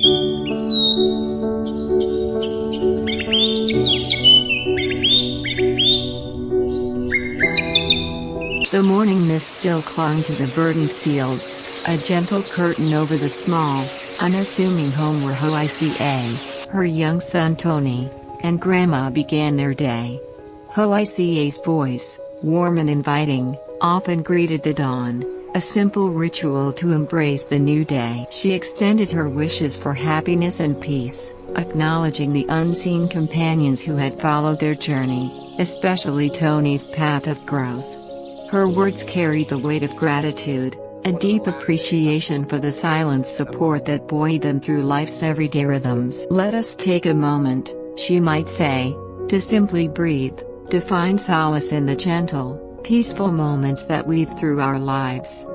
The morning mist still clung to the verdant fields, a gentle curtain over the small, unassuming home where Lyhoaica, her young son Tony, and Grandma began their day. Lyhoaica's voice, warm and inviting, often greeted the dawn, a simple ritual to embrace the new day. She extended her wishes for happiness and peace, acknowledging the unseen companions who had followed their journey, especially Tony's path of growth. Her words carried the weight of gratitude, a deep appreciation for the silent support that buoyed them through life's everyday rhythms. Let us take a moment, she might say, to simply breathe, to find solace in the gentle, peaceful moments that weave through our lives.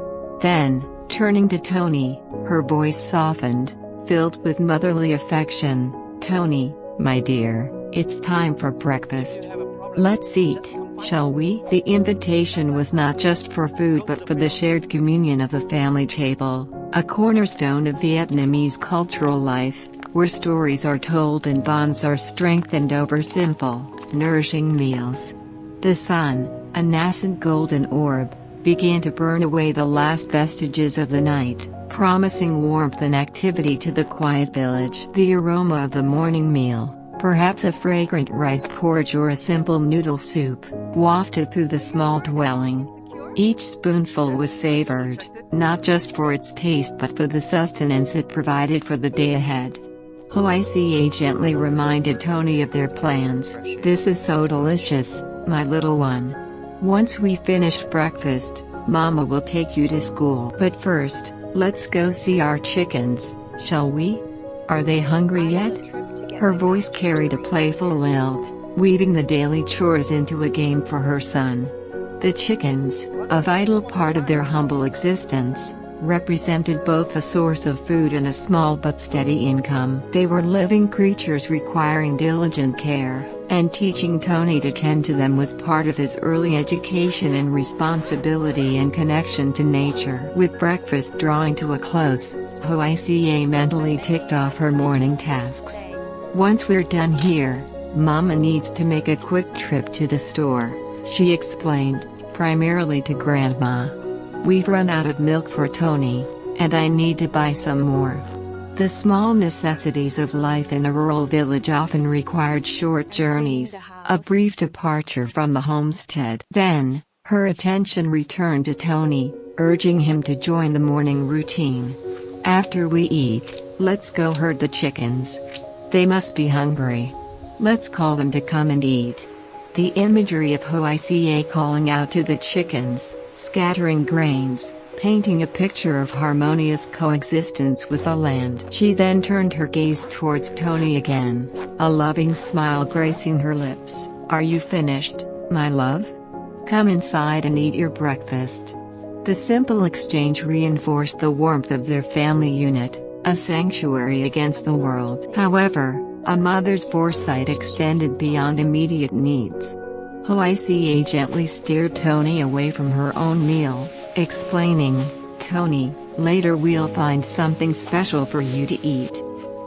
Then, turning to Tony, her voice softened, filled with motherly affection. "Tony, my dear, it's time for breakfast. Let's eat, shall we?" The invitation was not just for food but for the shared communion of the family table, a cornerstone of Vietnamese cultural life, where stories are told and bonds are strengthened over simple, nourishing meals. The sun, a nascent golden orb, began to burn away the last vestiges of the night, promising warmth and activity to the quiet village. The aroma of the morning meal, perhaps a fragrant rice porridge or a simple noodle soup, wafted through the small dwelling. Each spoonful was savored, not just for its taste but for the sustenance it provided for the day ahead. Lyhoaica gently reminded Tony of their plans. "This is so delicious, my little one. Once we finish breakfast, Mama will take you to school. But first, let's go see our chickens, shall we? Are they hungry yet?" Her voice carried a playful lilt, weaving the daily chores into a game for her son. The chickens, a vital part of their humble existence, represented both a source of food and a small but steady income. They were living creatures requiring diligent care, and teaching Tony to tend to them was part of his early education in responsibility and connection to nature. With breakfast drawing to a close, Lyhoaica mentally ticked off her morning tasks. "Once we're done here, Mama needs to make a quick trip to the store," she explained, primarily to Grandma. "We've run out of milk for Tony, and I need to buy some more." The small necessities of life in a rural village often required short journeys, a brief departure from the homestead. Then, her attention returned to Tony, urging him to join the morning routine. "After we eat, let's go herd the chickens. They must be hungry. Let's call them to come and eat." The imagery of Lyhoaica calling out to the chickens, scattering grains, painting a picture of harmonious coexistence with the land. She then turned her gaze towards Tony again, a loving smile gracing her lips. "Are you finished, my love? Come inside and eat your breakfast." The simple exchange reinforced the warmth of their family unit, a sanctuary against the world. However, a mother's foresight extended beyond immediate needs. Lyhoaica gently steered Tony away from her own meal, explaining, "Tony, later we'll find something special for you to eat.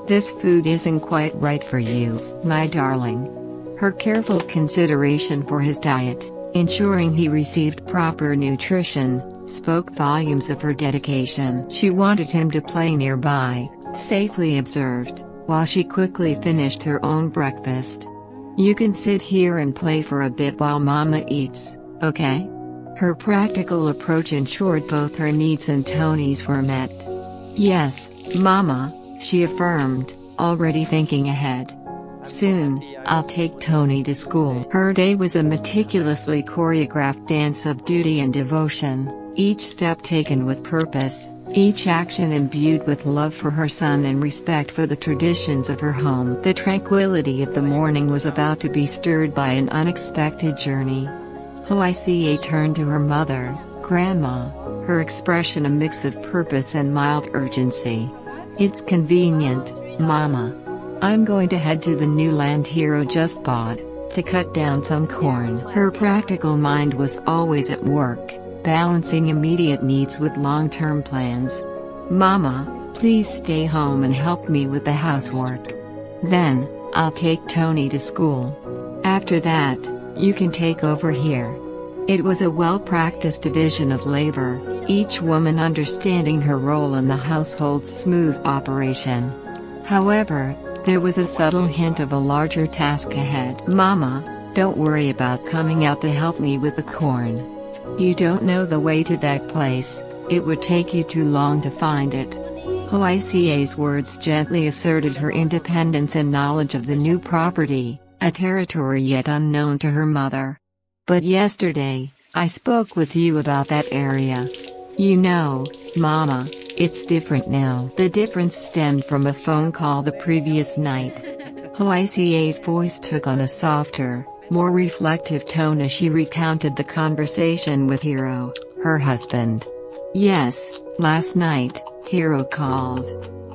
This food isn't quite right for you, my darling." Her careful consideration for his diet, ensuring he received proper nutrition, spoke volumes of her dedication. She wanted him to play nearby, safely observed, while she quickly finished her own breakfast. "You can sit here and play for a bit while Mama eats, okay?" Her practical approach ensured both her needs and Tony's were met. "Yes, Mama," she affirmed, already thinking ahead. "Soon, I'll take Tony to school." Her day was a meticulously choreographed dance of duty and devotion, each step taken with purpose, each action imbued with love for her son and respect for the traditions of her home. The tranquility of the morning was about to be stirred by an unexpected journey. Lyhoaica turned to her mother, Grandma, her expression a mix of purpose and mild urgency. "It's convenient, Mama. I'm going to head to the new land Hero just bought, to cut down some corn." Her practical mind was always at work, balancing immediate needs with long-term plans. Mama, please stay home and help me with the housework. Then, I'll take Tony to school. After that, you can take over here." It was a well-practiced division of labor, each woman understanding her role in the household's smooth operation. However, there was a subtle hint of a larger task ahead. "Mama, don't worry about coming out to help me with the corn. You don't know the way to that place, it would take you too long to find it." Lyhoaica's words gently asserted her independence and knowledge of the new property, a territory yet unknown to her mother. "But yesterday, I spoke with you about that area. You know, Mama, it's different now." The difference stemmed from a phone call the previous night. Lyhoaica's voice took on a softer, more reflective tone as she recounted the conversation with Hiro, her husband. "Yes, last night, Hiro called.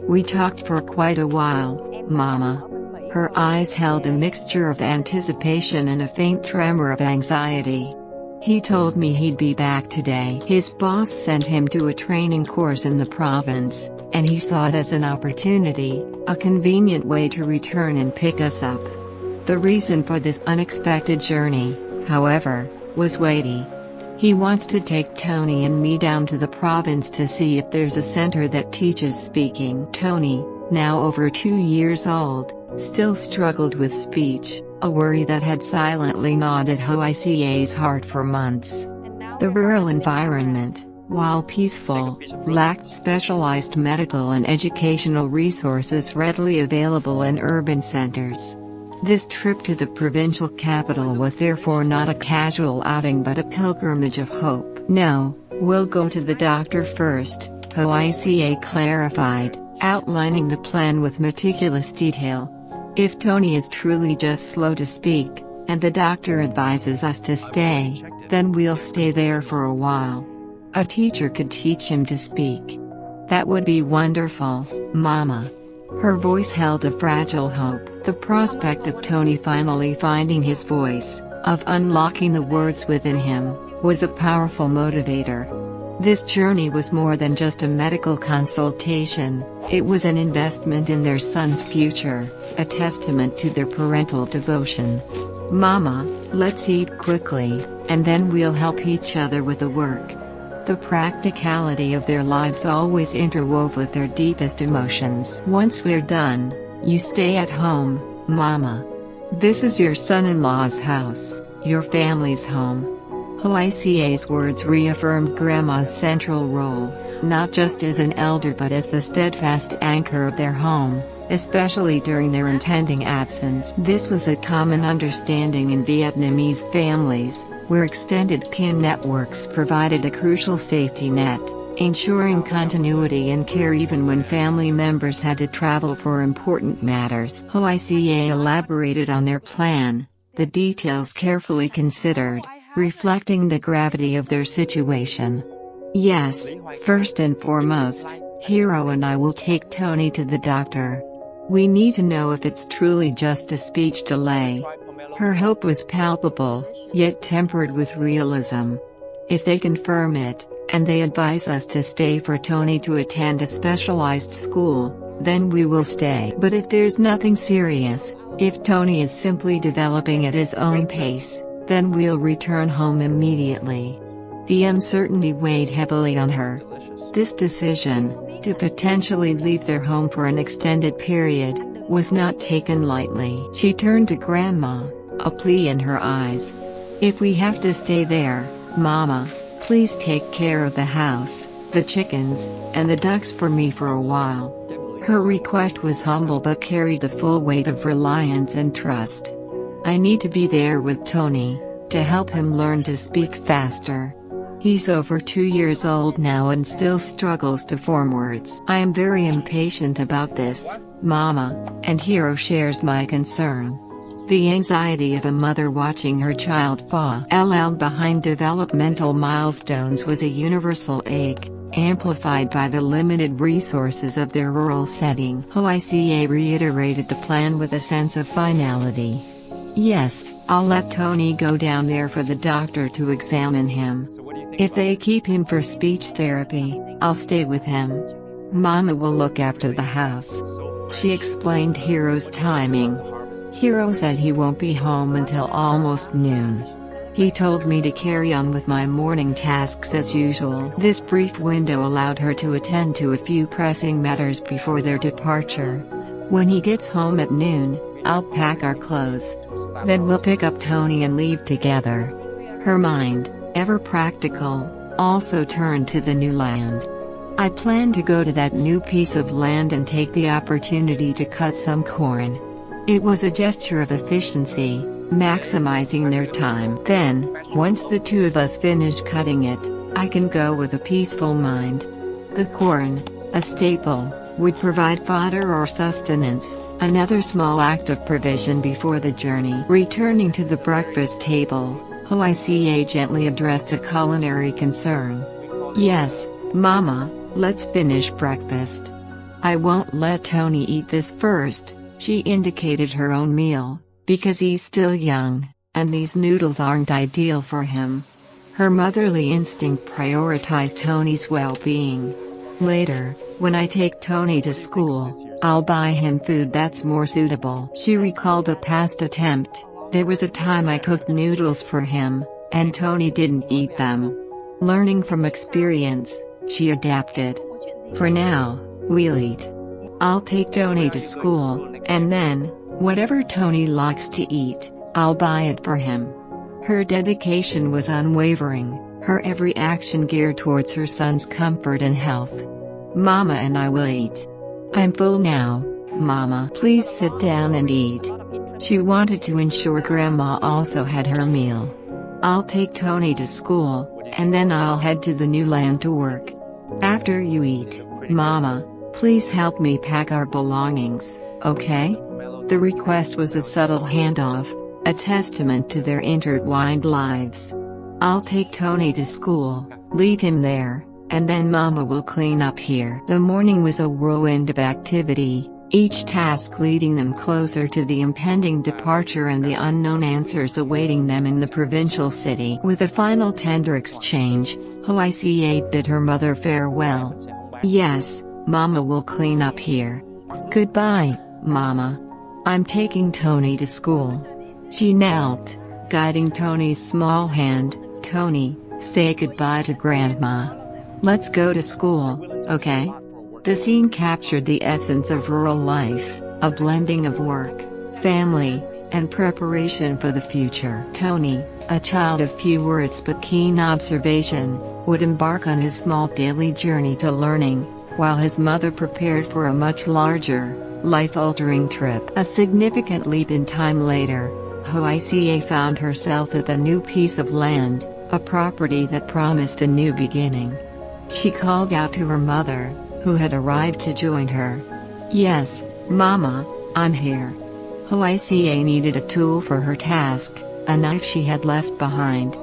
We talked for quite a while, Mama." Her eyes held a mixture of anticipation and a faint tremor of anxiety. "He told me he'd be back today. His boss sent him to a training course in the province, and he saw it as an opportunity, a convenient way to return and pick us up. The reason for this unexpected journey, however, was weighty. He wants to take Tony and me down to the province to see if there's a center that teaches speaking." Tony, now over 2 years old, still struggled with speech, a worry that had silently gnawed at Lyhoaica's heart for months. The rural environment, while peaceful, lacked specialized medical and educational resources readily available in urban centers. This trip to the provincial capital was therefore not a casual outing but a pilgrimage of hope. "No, we'll go to the doctor first," Lyhoaica clarified, outlining the plan with meticulous detail. "If Tony is truly just slow to speak, and the doctor advises us to stay, then we'll stay there for a while. A teacher could teach him to speak. That would be wonderful, Mama." Her voice held a fragile hope. The prospect of Tony finally finding his voice, of unlocking the words within him, was a powerful motivator. This journey was more than just a medical consultation, it was an investment in their son's future, a testament to their parental devotion. "Mama, let's eat quickly, and then we'll help each other with the work." The practicality of their lives always interwove with their deepest emotions. "Once we're done, you stay at home, Mama. This is your son-in-law's house, your family's home." Lyhoaica's words reaffirmed Grandma's central role, not just as an elder but as the steadfast anchor of their home, especially during their impending absence. This was a common understanding in Vietnamese families, where extended kin networks provided a crucial safety net, ensuring continuity and care even when family members had to travel for important matters. Lyhoaica elaborated on their plan, the details carefully considered, reflecting the gravity of their situation. "Yes, first and foremost, Hiro and I will take Tony to the doctor. We need to know if it's truly just a speech delay." Her hope was palpable, yet tempered with realism. "If they confirm it, and they advise us to stay for Tony to attend a specialized school, then we will stay. But if there's nothing serious, if Tony is simply developing at his own pace, then we'll return home immediately." The uncertainty weighed heavily on her. This decision, to potentially leave their home for an extended period, was not taken lightly. She turned to Grandma, a plea in her eyes. "If we have to stay there, Mama, please take care of the house, the chickens, and the ducks for me for a while." Her request was humble but carried the full weight of reliance and trust. "I need to be there with Tony, to help him learn to speak faster. He's over 2 years old now and still struggles to form words. I am very impatient about this, Mama, and Hiro shares my concern." The anxiety of a mother watching her child fall behind developmental milestones was a universal ache, amplified by the limited resources of their rural setting. Lyhoaica reiterated the plan with a sense of finality. "Yes, I'll let Tony go down there for the doctor to examine him. If they keep him for speech therapy, I'll stay with him." Mama will look after the house. She explained Hiro's timing. Hiro said he won't be home until almost noon. He told me to carry on with my morning tasks as usual. This brief window allowed her to attend to a few pressing matters before their departure. When he gets home at noon, I'll pack our clothes. Then we'll pick up Tony and leave together. Her mind, ever practical, also turned to the new land. I plan to go to that new piece of land and take the opportunity to cut some corn. It was a gesture of efficiency, maximizing their time. Then, once the two of us finish cutting it, I can go with a peaceful mind. The corn, a staple, would provide fodder or sustenance, another small act of provision before the journey. Returning to the breakfast table, Lyhoaica gently addressed a culinary concern. Yes, Mama, let's finish breakfast. I won't let Tony eat this first, she indicated her own meal, because he's still young, and these noodles aren't ideal for him. Her motherly instinct prioritized Tony's well-being. Later, when I take Tony to school, I'll buy him food that's more suitable. She recalled a past attempt. There was a time I cooked noodles for him, and Tony didn't eat them. Learning from experience, she adapted. For now, we'll eat. I'll take Tony to school, and then, whatever Tony likes to eat, I'll buy it for him. Her dedication was unwavering, her every action geared towards her son's comfort and health. Mama and I will eat. I'm full now, Mama. Please sit down and eat. She wanted to ensure Grandma also had her meal. I'll take Tony to school, and then I'll head to the new land to work. After you eat, Mama, please help me pack our belongings, okay? The request was a subtle handoff, a testament to their intertwined lives. I'll take Tony to school, leave him there, and then Mama will clean up here. The morning was a whirlwind of activity, each task leading them closer to the impending departure and the unknown answers awaiting them in the provincial city. With a final tender exchange, Lyhoaica bid her mother farewell. Yes, Mama will clean up here. Goodbye, Mama. I'm taking Tony to school. She knelt, guiding Tony's small hand. Tony, say goodbye to Grandma. Let's go to school, okay? The scene captured the essence of rural life, a blending of work, family, and preparation for the future. Tony, a child of few words but keen observation, would embark on his small daily journey to learning, while his mother prepared for a much larger, life-altering trip. A significant leap in time later, Lyhoaica found herself at a new piece of land, a property that promised a new beginning. She called out to her mother, who had arrived to join her. Yes, Mama, I'm here. Lyhoaica needed a tool for her task, a knife she had left behind.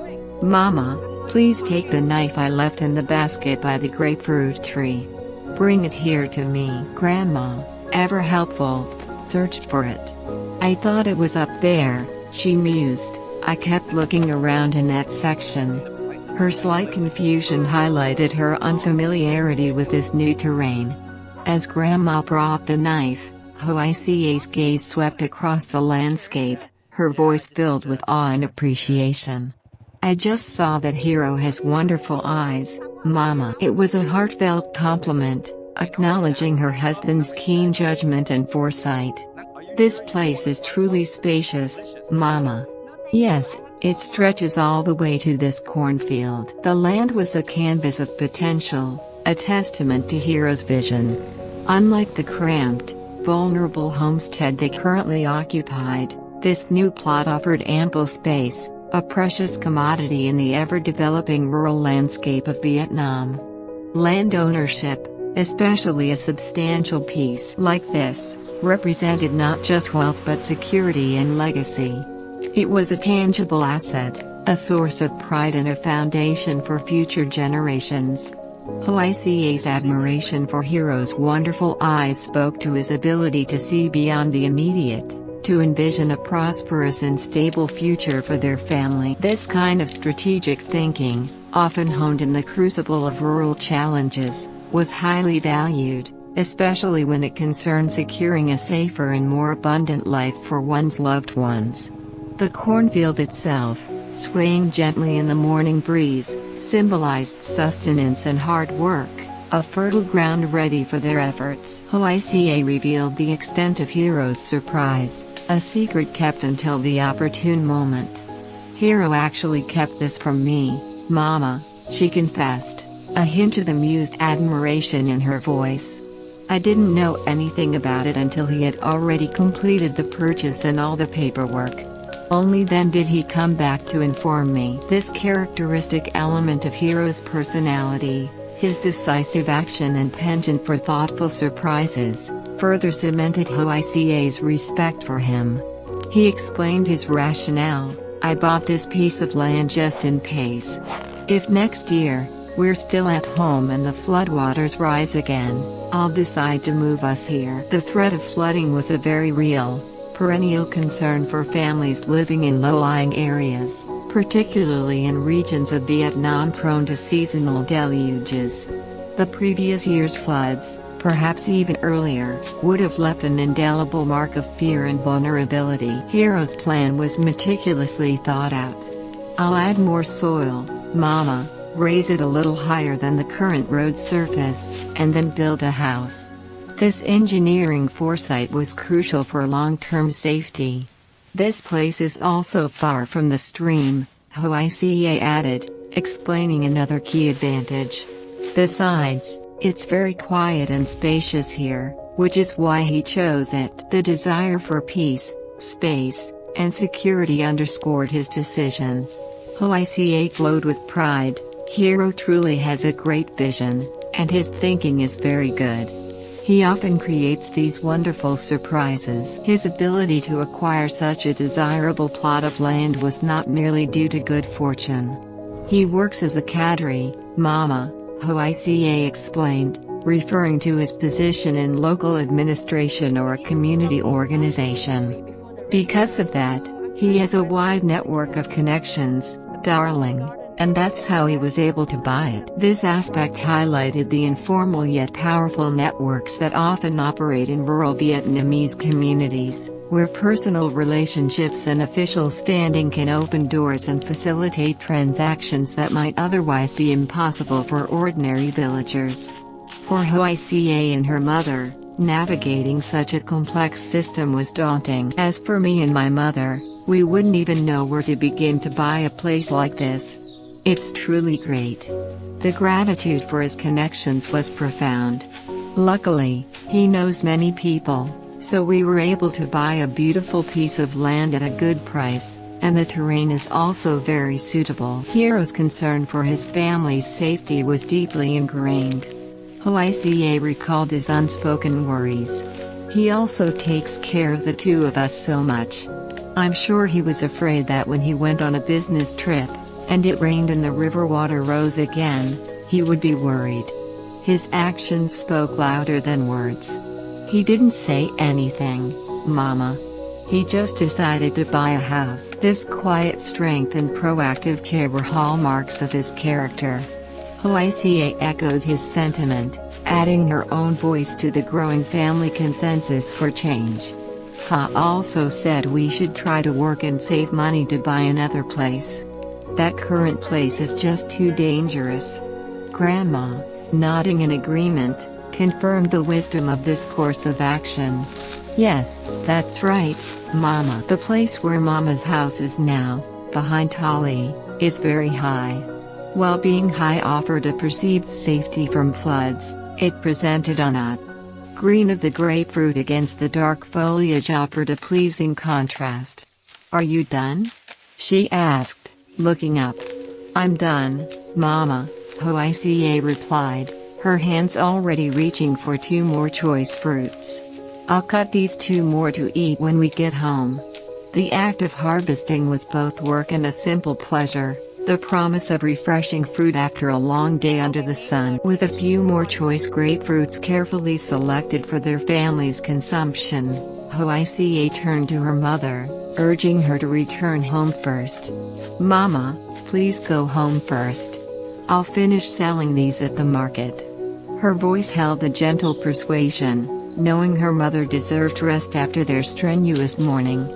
Mama, please take the knife I left in the basket by the grapefruit tree. Bring it here to me. Grandma, ever helpful, searched for it. I thought it was up there, she mused. I kept looking around in that section. Her slight confusion highlighted her unfamiliarity with this new terrain. As Grandma brought the knife, Lyhoaica's gaze swept across the landscape, her voice filled with awe and appreciation. I just saw that Hiro has wonderful eyes, Mama. It was a heartfelt compliment, acknowledging her husband's keen judgment and foresight. This place is truly spacious, Mama. Yes, it stretches all the way to this cornfield. The land was a canvas of potential, a testament to Hiro's vision. Unlike the cramped, vulnerable homestead they currently occupied, this new plot offered ample space, a precious commodity in the ever-developing rural landscape of Vietnam. Land ownership, especially a substantial piece like this, represented not just wealth but security and legacy. It was a tangible asset, a source of pride and a foundation for future generations. Lyhoaica's admiration for Hiro's wonderful eyes spoke to his ability to see beyond the immediate, to envision a prosperous and stable future for their family. This kind of strategic thinking, often honed in the crucible of rural challenges, was highly valued, especially when it concerned securing a safer and more abundant life for one's loved ones. The cornfield itself, swaying gently in the morning breeze, symbolized sustenance and hard work, a fertile ground ready for their efforts. Lyhoaica revealed the extent of Hiro's surprise, a secret kept until the opportune moment. "Hiro actually kept this from me, Mama," she confessed, a hint of amused admiration in her voice. "I didn't know anything about it until he had already completed the purchase and all the paperwork. Only then did he come back to inform me." This characteristic element of Hiro's personality, his decisive action and penchant for thoughtful surprises, further cemented Lyhoaica's respect for him. He explained his rationale: "I bought this piece of land just in case. If next year, we're still at home and the floodwaters rise again, I'll decide to move us here." The threat of flooding was a very real, perennial concern for families living in low-lying areas, particularly in regions of Vietnam prone to seasonal deluges. The previous year's floods, perhaps even earlier, would have left an indelible mark of fear and vulnerability. Hiro's plan was meticulously thought out. "I'll add more soil, Mama, raise it a little higher than the current road surface, and then build a house." This engineering foresight was crucial for long-term safety. "This place is also far from the stream," Lyhoaica added, explaining another key advantage. "Besides, it's very quiet and spacious here, which is why he chose it." The desire for peace, space, and security underscored his decision. Lyhoaica glowed with pride. "Hiro truly has a great vision, and his thinking is very good. He often creates these wonderful surprises." His ability to acquire such a desirable plot of land was not merely due to good fortune. "He works as a cadre, Mama," Lyhoaica explained, referring to his position in local administration or a community organization. "Because of that, he has a wide network of connections, darling. And that's how he was able to buy it." This aspect highlighted the informal yet powerful networks that often operate in rural Vietnamese communities, where personal relationships and official standing can open doors and facilitate transactions that might otherwise be impossible for ordinary villagers. For Lyhoaica and her mother, navigating such a complex system was daunting. "As for me and my mother, we wouldn't even know where to begin to buy a place like this. It's truly great." The gratitude for his connections was profound. "Luckily, he knows many people, so we were able to buy a beautiful piece of land at a good price, and the terrain is also very suitable." Hiro's concern for his family's safety was deeply ingrained. Lyhoaica recalled his unspoken worries. "He also takes care of the two of us so much. I'm sure he was afraid that when he went on a business trip, and it rained and the river water rose again, he would be worried." His actions spoke louder than words. "He didn't say anything, Mama. He just decided to buy a house." This quiet strength and proactive care were hallmarks of his character. Lyhoaica echoed his sentiment, adding her own voice to the growing family consensus for change. "Ha also said we should try to work and save money to buy another place. That current place is just too dangerous." Grandma, nodding in agreement, confirmed the wisdom of this course of action. "Yes, that's right, Mama. The place where Mama's house is now, behind Tali, is very high. While being high offered a perceived safety from floods, it presented a nut green of the grapefruit against the dark foliage offered a pleasing contrast." "Are you done?" she asked, looking up. "I'm done, Mama," Lyhoaica replied, her hands already reaching for 2 more choice fruits. "I'll cut these 2 more to eat when we get home." The act of harvesting was both work and a simple pleasure, the promise of refreshing fruit after a long day under the sun. With a few more choice grapefruits carefully selected for their family's consumption, Lyhoaica turned to her mother, urging her to return home first. "Mama, please go home first. I'll finish selling these at the market." Her voice held a gentle persuasion, knowing her mother deserved rest after their strenuous morning.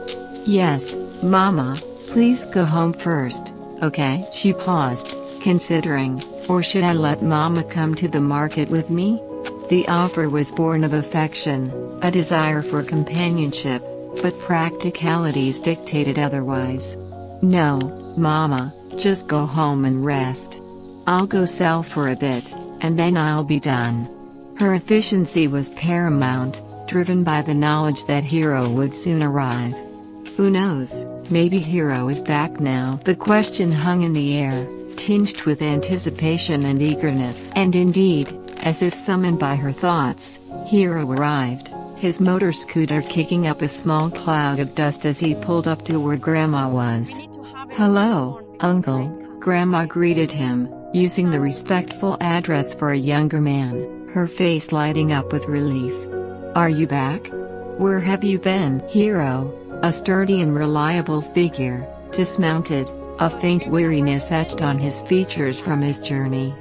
Yes, Mama, please go home first, okay? She paused, considering, or should I let Mama come to the market with me? The offer was born of affection, a desire for companionship, but practicalities dictated otherwise. No, Mama, just go home and rest. I'll go sell for a bit, and then I'll be done. Her efficiency was paramount, driven by the knowledge that Hiro would soon arrive. Who knows, maybe Hiro is back now. The question hung in the air, tinged with anticipation and eagerness. And indeed, as if summoned by her thoughts, Hiro arrived, his motor scooter kicking up a small cloud of dust as he pulled up to where Grandma was. "Hello, Uncle," Grandma greeted him, using the respectful address for a younger man, her face lighting up with relief. "Are you back? Where have you been?" Hiro, a sturdy and reliable figure, dismounted, a faint weariness etched on his features from his journey.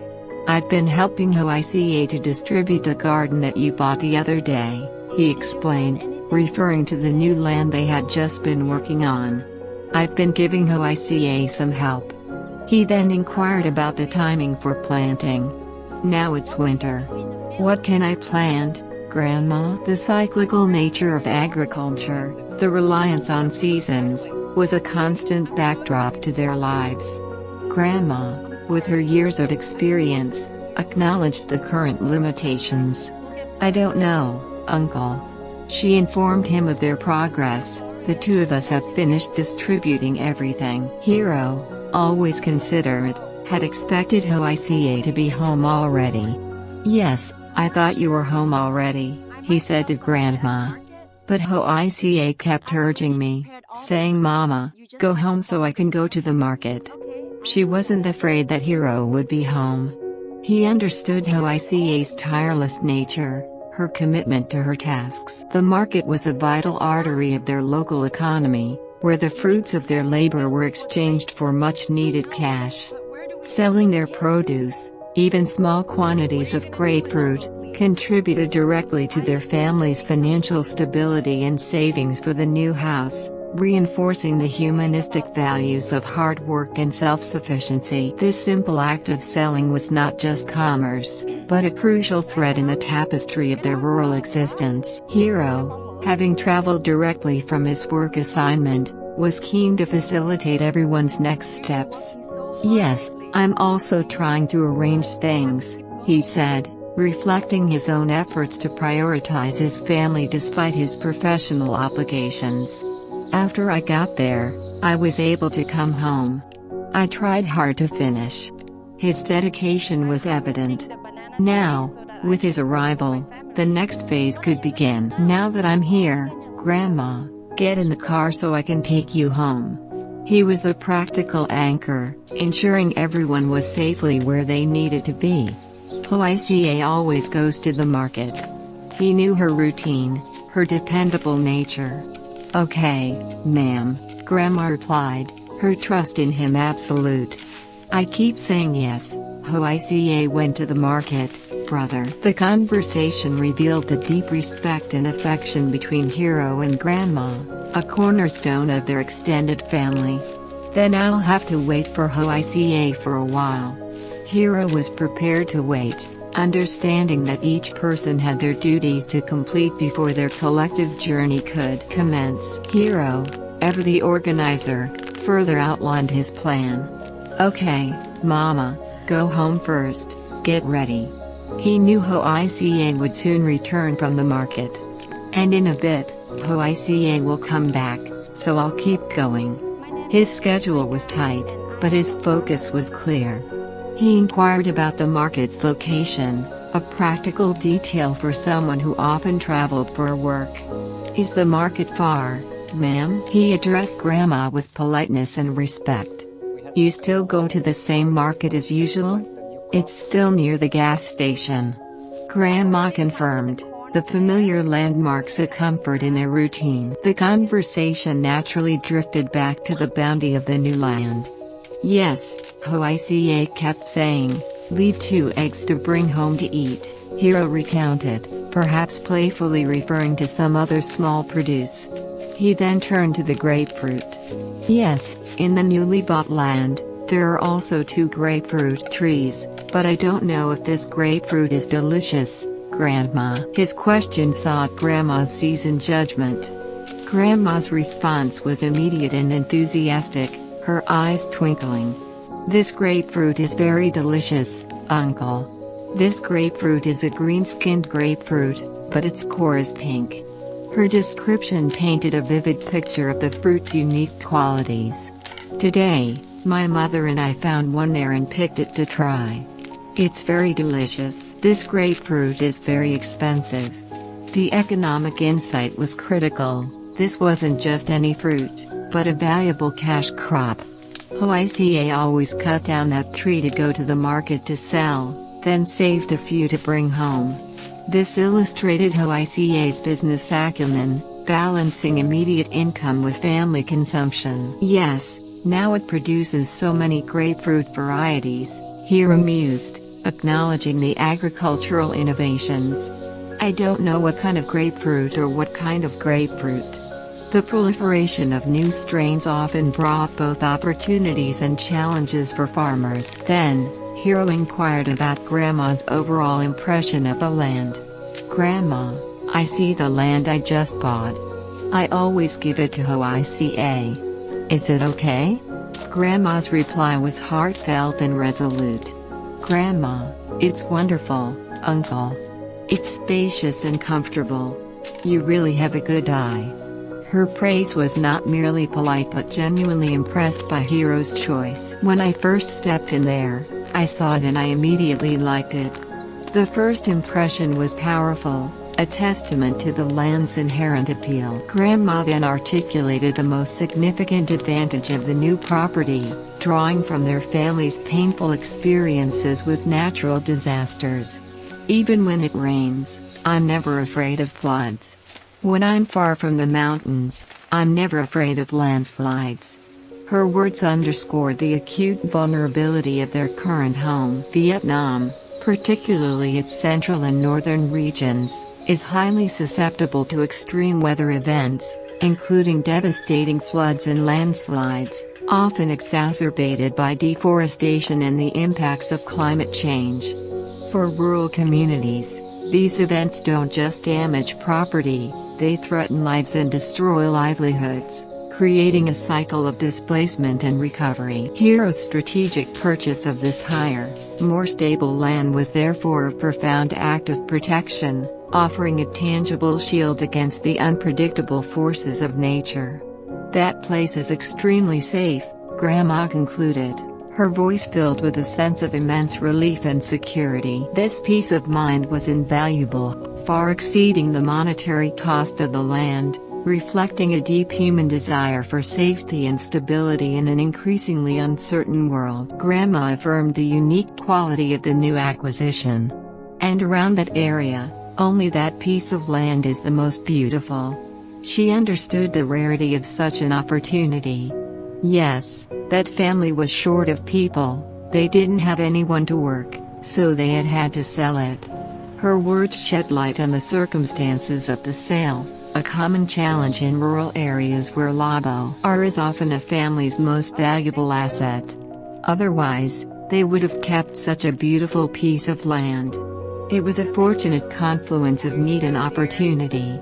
"I've been helping Lyhoaica to distribute the garden that you bought the other day," he explained, referring to the new land they had just been working on. "I've been giving Lyhoaica some help." He then inquired about the timing for planting. "Now it's winter. What can I plant, Grandma?" The cyclical nature of agriculture, the reliance on seasons, was a constant backdrop to their lives. Grandma, with her years of experience, acknowledged the current limitations. "I don't know, Uncle." She informed him of their progress. "The two of us have finished distributing everything." Hiro, always considerate, had expected Lyhoaica to be home already. "Yes, I thought you were home already," he said to Grandma. But Lyhoaica kept urging me, saying, "Mama, go home so I can go to the market." She wasn't afraid that Hiro would be home. He understood Lyhoaica's tireless nature, her commitment to her tasks. The market was a vital artery of their local economy, where the fruits of their labor were exchanged for much-needed cash. Selling their produce, even small quantities of grapefruit, contributed directly to their family's financial stability and savings for the new house, reinforcing the humanistic values of hard work and self-sufficiency. This simple act of selling was not just commerce, but a crucial thread in the tapestry of their rural existence. Hiro, having traveled directly from his work assignment, was keen to facilitate everyone's next steps. "Yes, I'm also trying to arrange things," he said, reflecting his own efforts to prioritize his family despite his professional obligations. "After I got there, I was able to come home. I tried hard to finish." His dedication was evident. Now, with his arrival, the next phase could begin. "Now that I'm here, Grandma, get in the car so I can take you home." He was the practical anchor, ensuring everyone was safely where they needed to be. Lyhoaica always goes to the market. He knew her routine, her dependable nature. "Okay, ma'am," Grandma replied, her trust in him absolute. "I keep saying yes." Lyhoaica went to the market, brother. The conversation revealed the deep respect and affection between Hiro and Grandma, a cornerstone of their extended family. "Then I'll have to wait for Lyhoaica for a while." Hiro was prepared to wait, understanding that each person had their duties to complete before their collective journey could commence. Hiro, ever the organizer, further outlined his plan. "Okay, Mama, go home first, get ready." He knew Lyhoaica would soon return from the market. "And in a bit, Lyhoaica will come back, so I'll keep going." His schedule was tight, but his focus was clear. He inquired about the market's location, a practical detail for someone who often traveled for work. "Is the market far, ma'am?" He addressed Grandma with politeness and respect. "You still go to the same market as usual?" "It's still near the gas station." Grandma confirmed, the familiar landmarks a comfort in their routine. The conversation naturally drifted back to the bounty of the new land. "Yes," Lyhoaica kept saying, "leave 2 eggs to bring home to eat." Hiro recounted, perhaps playfully referring to some other small produce. He then turned to the grapefruit. Yes, in the newly bought land, there are also 2 grapefruit trees, but I don't know if this grapefruit is delicious, Grandma. His question sought Grandma's seasoned judgment. Grandma's response was immediate and enthusiastic, her eyes twinkling. This grapefruit is very delicious, Uncle. This grapefruit is a green-skinned grapefruit, but its core is pink. Her description painted a vivid picture of the fruit's unique qualities. Today, my mother and I found one there and picked it to try. It's very delicious. This grapefruit is very expensive. The economic insight was critical. This wasn't just any fruit, but a valuable cash crop. Lyhoaica always cut down that tree to go to the market to sell, then saved a few to bring home. This illustrated Lyhoaica's business acumen, balancing immediate income with family consumption. Yes, now it produces so many grapefruit varieties, Hiro mused, acknowledging the agricultural innovations. I don't know what kind of grapefruit or what kind of grapefruit. The proliferation of new strains often brought both opportunities and challenges for farmers. Then, Hiro inquired about Grandma's overall impression of the land. Grandma, I see the land I just bought. I always give it to Lyhoaica. Is it okay? Grandma's reply was heartfelt and resolute. Grandma, it's wonderful, Uncle. It's spacious and comfortable. You really have a good eye. Her praise was not merely polite but genuinely impressed by Hiro's choice. When I first stepped in there, I saw it and I immediately liked it. The first impression was powerful, a testament to the land's inherent appeal. Grandma then articulated the most significant advantage of the new property, drawing from their family's painful experiences with natural disasters. Even when it rains, I'm never afraid of floods. When I'm far from the mountains, I'm never afraid of landslides. Her words underscored the acute vulnerability of their current home. Vietnam, particularly its central and northern regions, is highly susceptible to extreme weather events, including devastating floods and landslides, often exacerbated by deforestation and the impacts of climate change. For rural communities, these events don't just damage property, they threaten lives and destroy livelihoods, creating a cycle of displacement and recovery. Hiro's strategic purchase of this higher, more stable land was therefore a profound act of protection, offering a tangible shield against the unpredictable forces of nature. That place is extremely safe, Grandma concluded, her voice filled with a sense of immense relief and security. This peace of mind was invaluable, far exceeding the monetary cost of the land, reflecting a deep human desire for safety and stability in an increasingly uncertain world. Grandma affirmed the unique quality of the new acquisition. And around that area, only that piece of land is the most beautiful. She understood the rarity of such an opportunity. Yes, that family was short of people, they didn't have anyone to work, so they had to sell it. Her words shed light on the circumstances of the sale, a common challenge in rural areas where labor is often a family's most valuable asset. Otherwise, they would have kept such a beautiful piece of land. It was a fortunate confluence of need and opportunity.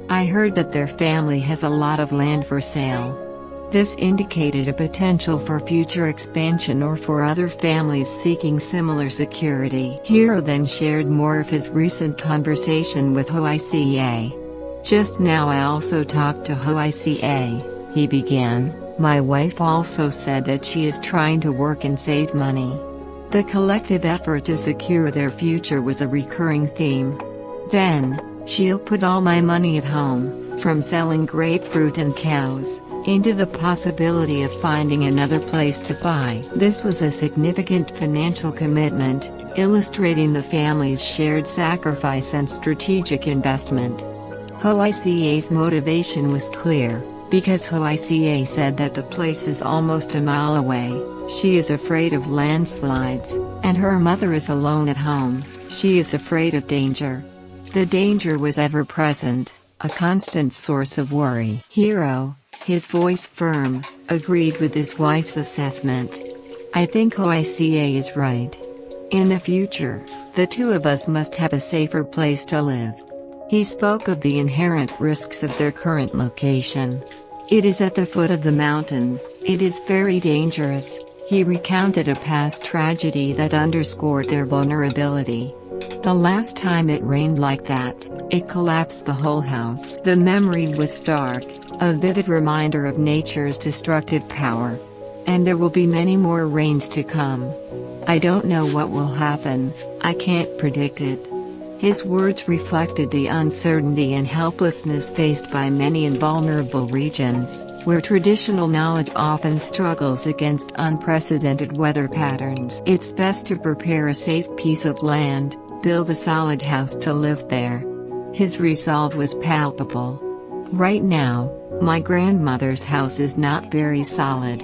I heard that their family has a lot of land for sale. This indicated a potential for future expansion or for other families seeking similar security. Hiro then shared more of his recent conversation with Lyhoaica. Just now I also talked to Lyhoaica, he began. My wife also said that she is trying to work and save money. The collective effort to secure their future was a recurring theme. Then, she'll put all my money at home, from selling grapefruit and cows, into the possibility of finding another place to buy. This was a significant financial commitment, illustrating the family's shared sacrifice and strategic investment. Lyhoaica's motivation was clear, because Lyhoaica said that the place is almost a mile away, she is afraid of landslides, and her mother is alone at home. She is afraid of danger. The danger was ever present, a constant source of worry. Hiro, his voice firm, agreed with his wife's assessment. I think Lyhoaica is right. In the future, the two of us must have a safer place to live. He spoke of the inherent risks of their current location. It is at the foot of the mountain, it is very dangerous. He recounted a past tragedy that underscored their vulnerability. The last time it rained like that, it collapsed the whole house. The memory was stark, a vivid reminder of nature's destructive power. And there will be many more rains to come. I don't know what will happen, I can't predict it. His words reflected the uncertainty and helplessness faced by many in vulnerable regions, where traditional knowledge often struggles against unprecedented weather patterns. It's best to prepare a safe piece of land, build a solid house to live there. His resolve was palpable. Right now, my grandmother's house is not very solid.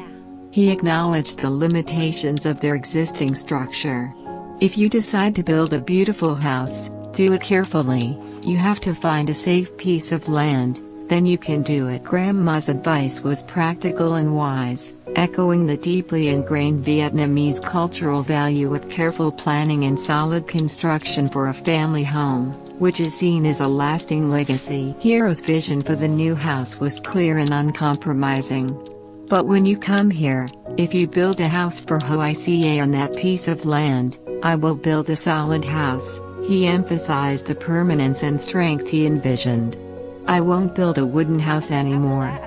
He acknowledged the limitations of their existing structure. If you decide to build a beautiful house, do it carefully. You have to find a safe piece of land, then you can do it. Grandma's advice was practical and wise, echoing the deeply ingrained Vietnamese cultural value of careful planning and solid construction for a family home, which is seen as a lasting legacy. Hiro's vision for the new house was clear and uncompromising. But when you come here, if you build a house for Lyhoaica on that piece of land, I will build a solid house. He emphasized the permanence and strength he envisioned. I won't build a wooden house anymore.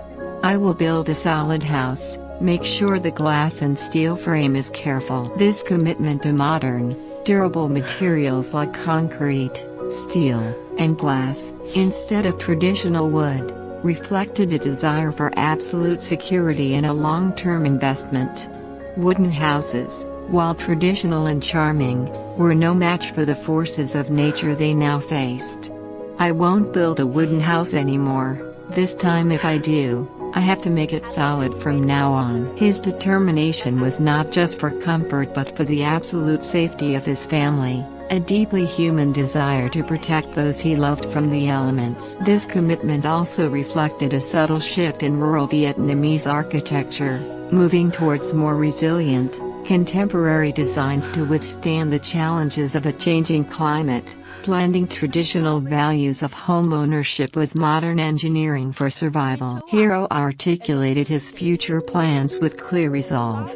I will build a solid house, make sure the glass and steel frame is careful. This commitment to modern, durable materials like concrete, steel, and glass, instead of traditional wood, reflected a desire for absolute security and a long-term investment. Wooden houses, while traditional and charming, were no match for the forces of nature they now faced. I won't build a wooden house anymore. This time if I do, I have to make it solid from now on. His determination was not just for comfort but for the absolute safety of his family, a deeply human desire to protect those he loved from the elements. This commitment also reflected a subtle shift in rural Vietnamese architecture, moving towards more resilient, contemporary designs to withstand the challenges of a changing climate, blending traditional values of home ownership with modern engineering for survival. Hiro articulated his future plans with clear resolve.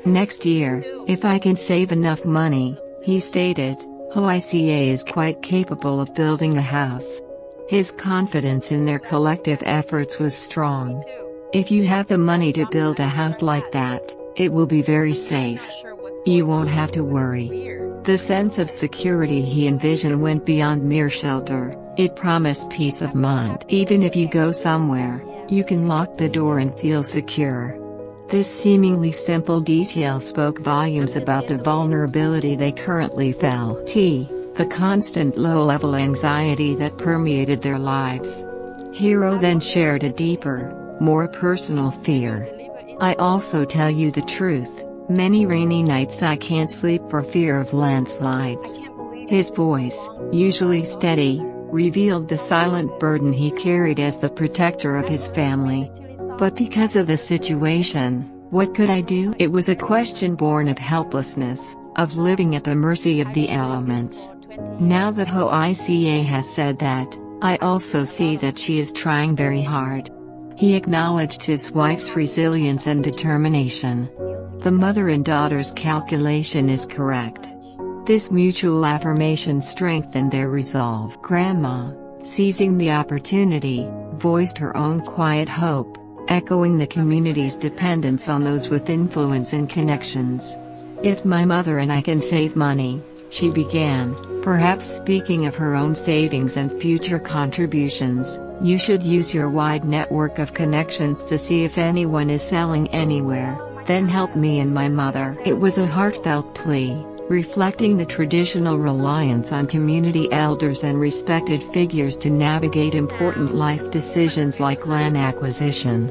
Next year, if I can save enough money, he stated, Lyhoaica is quite capable of building a house. His confidence in their collective efforts was strong. If you have the money to build a house like that, it will be very safe. You won't have to worry. The sense of security he envisioned went beyond mere shelter, it promised peace of mind. Even if you go somewhere, you can lock the door and feel secure. This seemingly simple detail spoke volumes about the vulnerability they currently felt. The constant low-level anxiety that permeated their lives. Hiro then shared a deeper, more personal fear. I also tell you the truth, many rainy nights I can't sleep for fear of landslides. His voice, usually steady, revealed the silent burden he carried as the protector of his family. But because of the situation, what could I do? It was a question born of helplessness, of living at the mercy of the elements. Now that Lyhoaica has said that, I also see that she is trying very hard. He acknowledged his wife's resilience and determination. The mother and daughter's calculation is correct. This mutual affirmation strengthened their resolve. Grandma, seizing the opportunity, voiced her own quiet hope, echoing the community's dependence on those with influence and connections. If my mother and I can save money, she began, perhaps speaking of her own savings and future contributions, you should use your wide network of connections to see if anyone is selling anywhere, then help me and my mother. It was a heartfelt plea, reflecting the traditional reliance on community elders and respected figures to navigate important life decisions like land acquisition.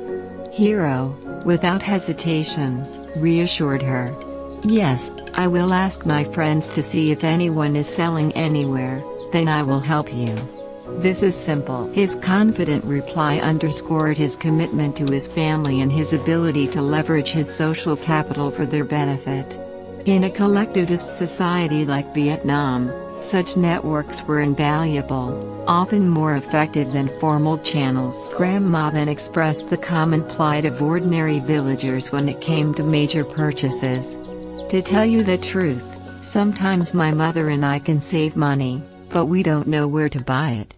Hiro, without hesitation, reassured her. Yes, I will ask my friends to see if anyone is selling anywhere, then I will help you. This is simple." His confident reply underscored his commitment to his family and his ability to leverage his social capital for their benefit. In a collectivist society like Vietnam, such networks were invaluable, often more effective than formal channels. Grandma then expressed the common plight of ordinary villagers when it came to major purchases. "To tell you the truth, sometimes my mother and I can save money, but we don't know where to buy it.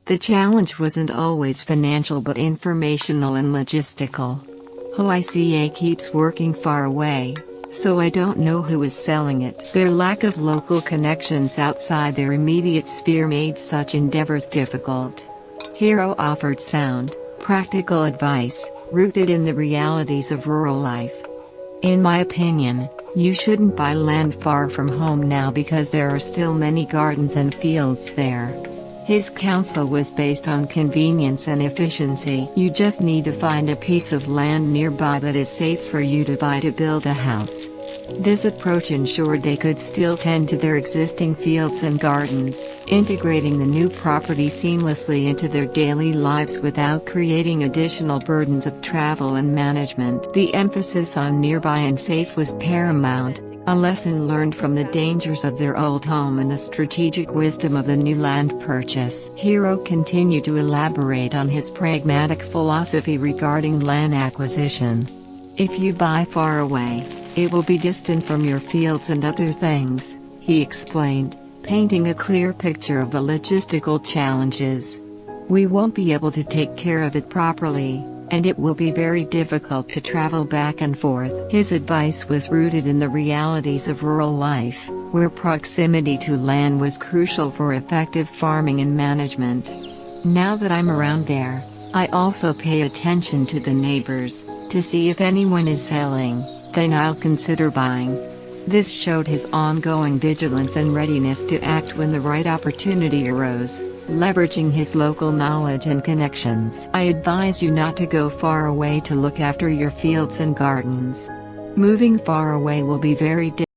The challenge wasn't always financial but informational and logistical. Lyhoaica keeps working far away, so I don't know who is selling it." Their lack of local connections outside their immediate sphere made such endeavors difficult. Hero offered sound, practical advice, rooted in the realities of rural life. "In my opinion, you shouldn't buy land far from home now because there are still many gardens and fields there." His counsel was based on convenience and efficiency. "You just need to find a piece of land nearby that is safe for you to buy to build a house." This approach ensured they could still tend to their existing fields and gardens, integrating the new property seamlessly into their daily lives without creating additional burdens of travel and management. The emphasis on nearby and safe was paramount, a lesson learned from the dangers of their old home and the strategic wisdom of the new land purchase. Hero continued to elaborate on his pragmatic philosophy regarding land acquisition. "If you buy far away, it will be distant from your fields and other things," he explained, painting a clear picture of the logistical challenges. "We won't be able to take care of it properly, and it will be very difficult to travel back and forth." His advice was rooted in the realities of rural life, where proximity to land was crucial for effective farming and management. "Now that I'm around there, I also pay attention to the neighbors, to see if anyone is selling, then I'll consider buying." This showed his ongoing vigilance and readiness to act when the right opportunity arose, leveraging his local knowledge and connections. "I advise you not to go far away to look after your fields and gardens. Moving far away will be very difficult.